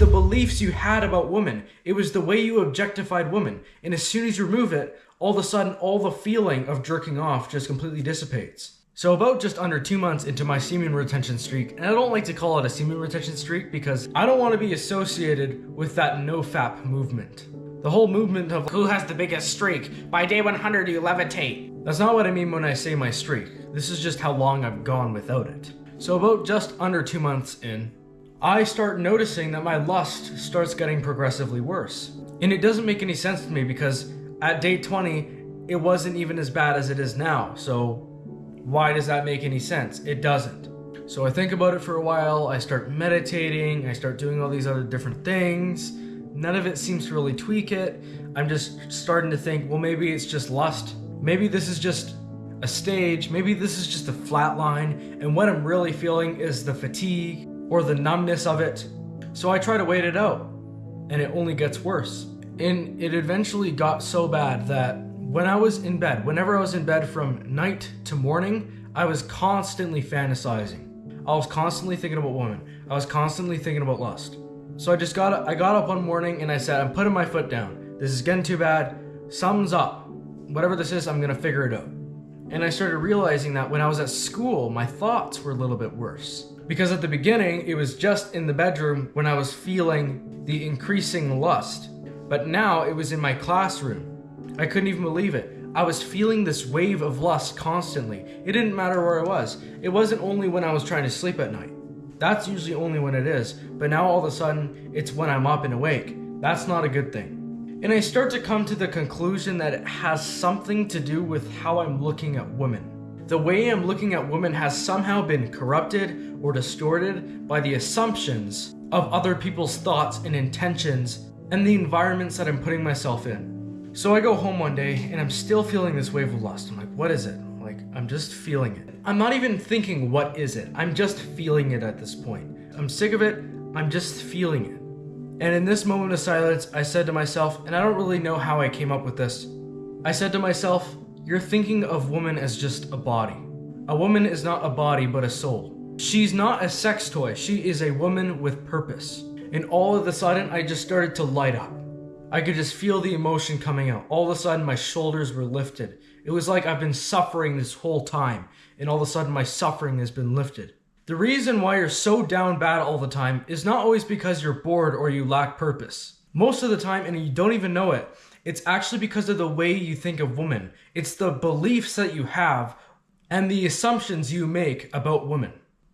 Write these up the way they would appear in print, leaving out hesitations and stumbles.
the beliefs you had about women. It was the way you objectified women. And as soon as you remove it, all of a sudden, all the feeling of jerking off just completely dissipates. So about just under 2 months into my semen retention streak, and I don't like to call it a semen retention streak because I don't want to be associated with that nofap movement. The whole movement of who has the biggest streak, by day 100 you levitate. That's not what I mean when I say my streak. This is just how long I've gone without it. So about just under 2 months in, I start noticing that my lust starts getting progressively worse. And it doesn't make any sense to me because at day 20, it wasn't even as bad as it is now. So why does that make any sense? It doesn't. So I think about it for a while, I start meditating, I start doing all these other different things. None of it seems to really tweak it. I'm just starting to think, well, maybe it's just lust. Maybe this is just a stage. Maybe this is just a flat line. And what I'm really feeling is the fatigue or the numbness of it. So I try to wait it out. And it only gets worse. And it eventually got so bad that when I was in bed, whenever I was in bed from night to morning, I was constantly fantasizing. I was constantly thinking about women. I was constantly thinking about lust. So I got up one morning and I said, I'm putting my foot down. This is getting too bad. Something's up. Whatever this is, I'm gonna figure it out. And I started realizing that when I was at school, my thoughts were a little bit worse. Because at the beginning, it was just in the bedroom when I was feeling the increasing lust. But now it was in my classroom. I couldn't even believe it. I was feeling this wave of lust constantly. It didn't matter where I was. It wasn't only when I was trying to sleep at night. That's usually only when it is. But now all of a sudden, it's when I'm up and awake. That's not a good thing. And I start to come to the conclusion that it has something to do with how I'm looking at women. The way I'm looking at women has somehow been corrupted or distorted by the assumptions of other people's thoughts and intentions and the environments that I'm putting myself in. So I go home one day and I'm still feeling this wave of lust. I'm like, what is it? Like, I'm just feeling it. I'm not even thinking, what is it? I'm just feeling it at this point. I'm sick of it. I'm just feeling it. And in this moment of silence, I said to myself, and I don't really know how I came up with this. I said to myself, you're thinking of woman as just a body. A woman is not a body, but a soul. She's not a sex toy. She is a woman with purpose. And all of a sudden, I just started to light up. I could just feel the emotion coming out. All of a sudden, my shoulders were lifted. It was like I've been suffering this whole time, and all of a sudden, my suffering has been lifted. The reason why you're so down bad all the time is not always because you're bored or you lack purpose. Most of the time, and you don't even know it, it's actually because of the way you think of women. It's the beliefs that you have and the assumptions you make about women.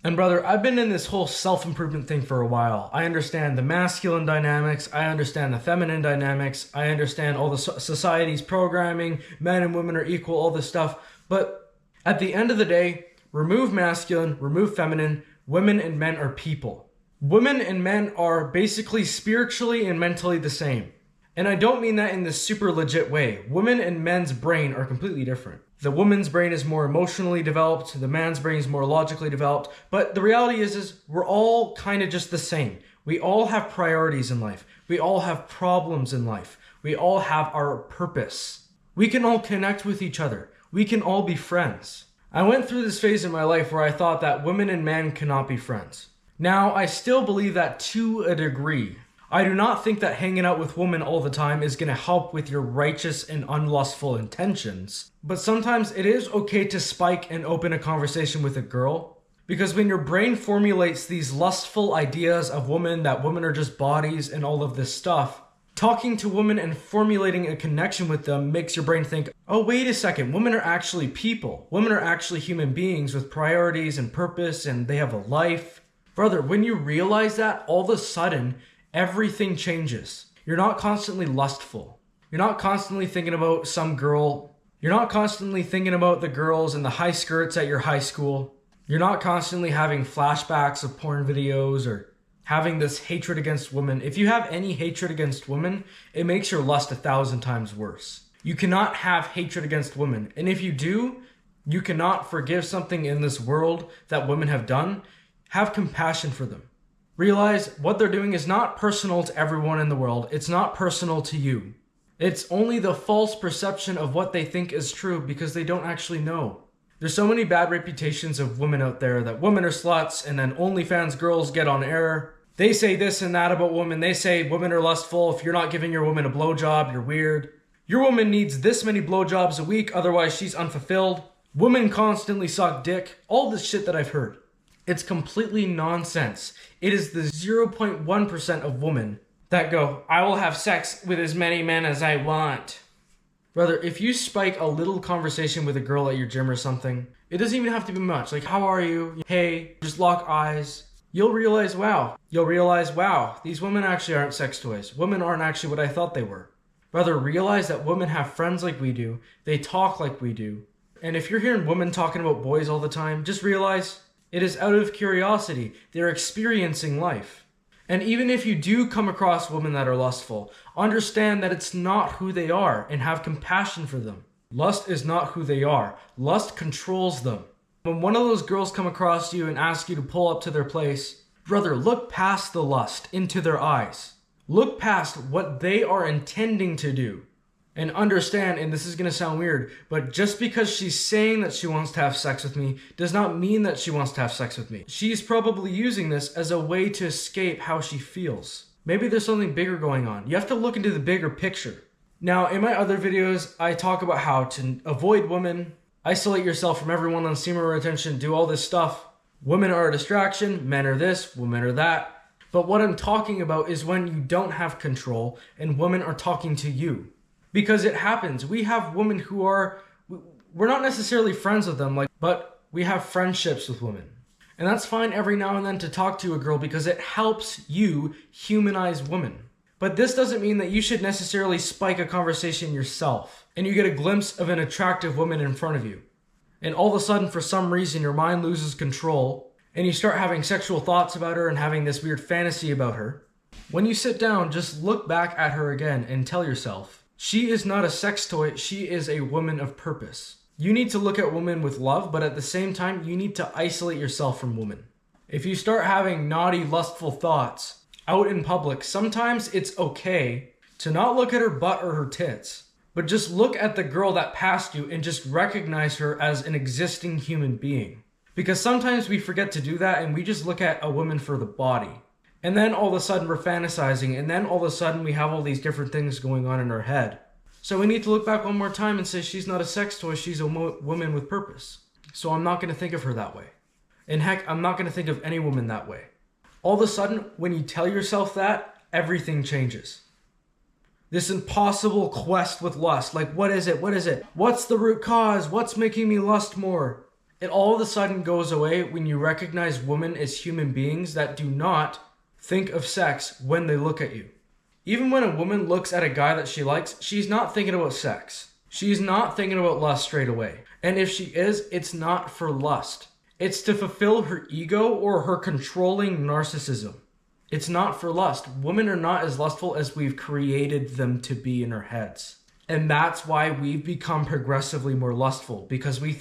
And brother, I've been in this whole self-improvement thing for a while. I understand the masculine dynamics. I understand the feminine dynamics. I understand all the society's programming. Men and women are equal, all this stuff. But at the end of the day, remove masculine, remove feminine. Women and men are people. Women and men are basically spiritually and mentally the same. And I don't mean that in this super legit way. Women and men's brain are completely different. The woman's brain is more emotionally developed, the man's brain is more logically developed, but the reality is we're all kind of just the same. We all have priorities in life. We all have problems in life. We all have our purpose. We can all connect with each other. We can all be friends. I went through this phase in my life where I thought that women and men cannot be friends. Now, I still believe that to a degree. I do not think that hanging out with women all the time is going to help with your righteous and unlustful intentions. But sometimes it is okay to spike and open a conversation with a girl. Because when your brain formulates these lustful ideas of women, that women are just bodies and all of this stuff, talking to women and formulating a connection with them makes your brain think, oh, wait a second, women are actually people. Women are actually human beings with priorities and purpose, and they have a life. Brother, when you realize that, all of a sudden, everything changes. You're not constantly lustful. You're not constantly thinking about some girl. You're not constantly thinking about the girls in the high skirts at your high school. You're not constantly having flashbacks of porn videos or having this hatred against women. If you have any hatred against women, it makes your lust 1,000 times worse. You cannot have hatred against women. And if you do, you cannot forgive something in this world that women have done. Have compassion for them. Realize what they're doing is not personal to everyone in the world. It's not personal to you. It's only the false perception of what they think is true because they don't actually know. There's so many bad reputations of women out there that women are sluts and then OnlyFans girls get on air They say this and that about women. They say women are lustful. If you're not giving your woman a blowjob, you're weird. Your woman needs this many blowjobs a week, otherwise she's unfulfilled. Women constantly suck dick. All this shit that I've heard. It's completely nonsense. It is the 0.1% of women that go, I will have sex with as many men as I want. Brother, if you spike a little conversation with a girl at your gym or something, it doesn't even have to be much. Like, how are you? Hey, just lock eyes. You'll realize, wow, these women actually aren't sex toys. Women aren't actually what I thought they were. Brother, realize that women have friends like we do. They talk like we do. And if you're hearing women talking about boys all the time, just realize it is out of curiosity. They're experiencing life. And even if you do come across women that are lustful, understand that it's not who they are and have compassion for them. Lust is not who they are. Lust controls them. When one of those girls come across you and ask you to pull up to their place, brother, look past the lust into their eyes. Look past what they are intending to do. And understand, and this is going to sound weird, but just because she's saying that she wants to have sex with me does not mean that she wants to have sex with me. She's probably using this as a way to escape how she feels. Maybe there's something bigger going on. You have to look into the bigger picture. Now, in my other videos, I talk about how to avoid women, isolate yourself from everyone on semen retention, do all this stuff. Women are a distraction, men are this, women are that. But what I'm talking about is when you don't have control and women are talking to you. Because it happens. We have women who we're not necessarily friends with them, but we have friendships with women. And that's fine every now and then to talk to a girl because it helps you humanize women. But this doesn't mean that you should necessarily spike a conversation yourself and you get a glimpse of an attractive woman in front of you. And all of a sudden, for some reason, your mind loses control and you start having sexual thoughts about her and having this weird fantasy about her. When you sit down, just look back at her again and tell yourself, she is not a sex toy, she is a woman of purpose. You need to look at women with love, but at the same time, you need to isolate yourself from women. If you start having naughty, lustful thoughts out in public, sometimes it's okay to not look at her butt or her tits, but just look at the girl that passed you and just recognize her as an existing human being. Because sometimes we forget to do that and we just look at a woman for the body. And then all of a sudden we're fantasizing, and then all of a sudden we have all these different things going on in our head. So we need to look back one more time and say she's not a sex toy, she's a woman with purpose. So I'm not going to think of her that way. And heck, I'm not going to think of any woman that way. All of a sudden, when you tell yourself that, everything changes. This impossible quest with lust, like what is it? What's the root cause? What's making me lust more? It all of a sudden goes away when you recognize women as human beings that do not think of sex when they look at you. Even when a woman looks at a guy that she likes, she's not thinking about sex. She's not thinking about lust straight away. And if she is, it's not for lust. It's to fulfill her ego or her controlling narcissism. It's not for lust. Women are not as lustful as we've created them to be in our heads. And that's why we've become progressively more lustful. Because we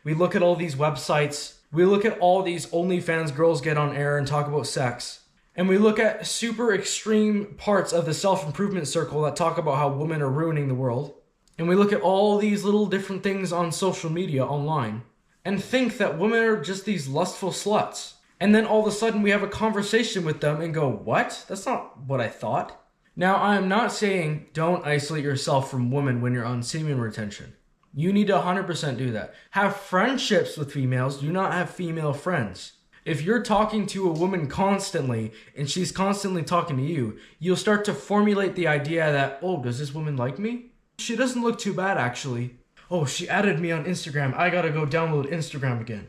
look at all these websites, we look at all these OnlyFans girls get on air and talk about sex. And we look at super extreme parts of the self-improvement circle that talk about how women are ruining the world. And we look at all these little different things on social media, online, and think that women are just these lustful sluts. And then all of a sudden we have a conversation with them and go, what? That's not what I thought. Now, I am not saying don't isolate yourself from women when you're on semen retention. You need to 100% do that. Have friendships with females. Do not have female friends. If you're talking to a woman constantly and she's constantly talking to you, you'll start to formulate the idea that, oh, does this woman like me? She doesn't look too bad, actually. Oh, she added me on Instagram. I gotta go download Instagram again.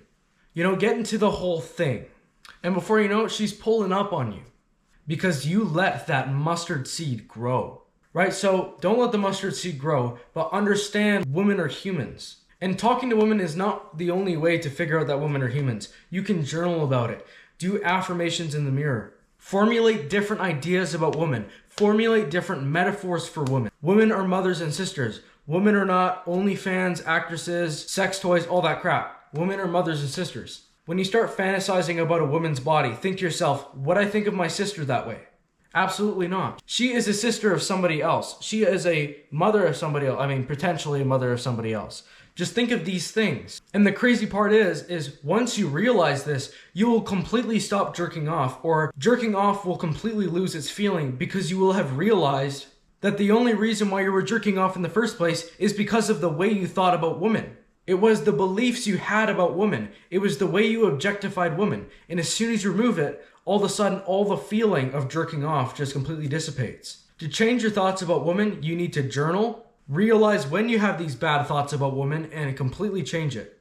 Get into the whole thing. And before you know it, she's pulling up on you because you let that mustard seed grow, right? So don't let the mustard seed grow, but understand women are humans. And talking to women is not the only way to figure out that women are humans. You can journal about it. Do affirmations in the mirror. Formulate different ideas about women. Formulate different metaphors for women. Women are mothers and sisters. Women are not OnlyFans, actresses, sex toys, all that crap. Women are mothers and sisters. When you start fantasizing about a woman's body, think to yourself, would I think of my sister that way? Absolutely not. She is a sister of somebody else. She is a mother of somebody else. Potentially a mother of somebody else. Just think of these things. And the crazy part is once you realize this, you will completely stop jerking off, or jerking off will completely lose its feeling because you will have realized that the only reason why you were jerking off in the first place is because of the way you thought about women. It was the beliefs you had about women. It was the way you objectified women. And as soon as you remove it, all of a sudden, all the feeling of jerking off just completely dissipates. To change your thoughts about women, you need to journal, realize when you have these bad thoughts about women, and completely change it.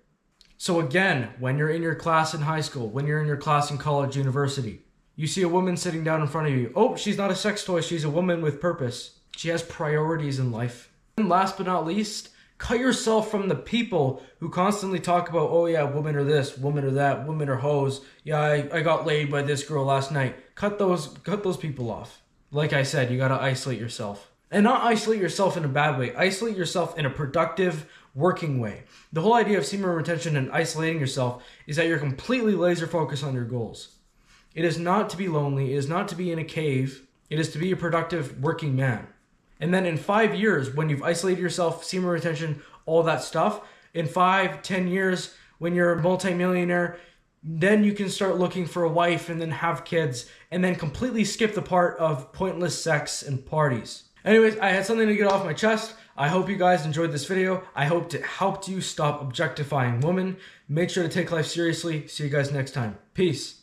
So again, when you're in your class in high school, when you're in your class in college, university, you see a woman sitting down in front of you. Oh, she's not a sex toy. She's a woman with purpose. She has priorities in life. And last but not least, cut yourself from the people who constantly talk about, oh yeah, women are this, women are that, women are hoes. Yeah, I got laid by this girl last night. Cut those people off. Like I said, you gotta isolate yourself. And not isolate yourself in a bad way. Isolate yourself in a productive, working way. The whole idea of semen retention and isolating yourself is that you're completely laser focused on your goals. It is not to be lonely. It is not to be in a cave. It is to be a productive, working man. And then in 5 years, when you've isolated yourself, semen retention, all that stuff, in 5-10 years, when you're a multimillionaire, then you can start looking for a wife and then have kids and then completely skip the part of pointless sex and parties. Anyways, I had something to get off my chest. I hope you guys enjoyed this video. I hope it helped you stop objectifying women. Make sure to take life seriously. See you guys next time. Peace.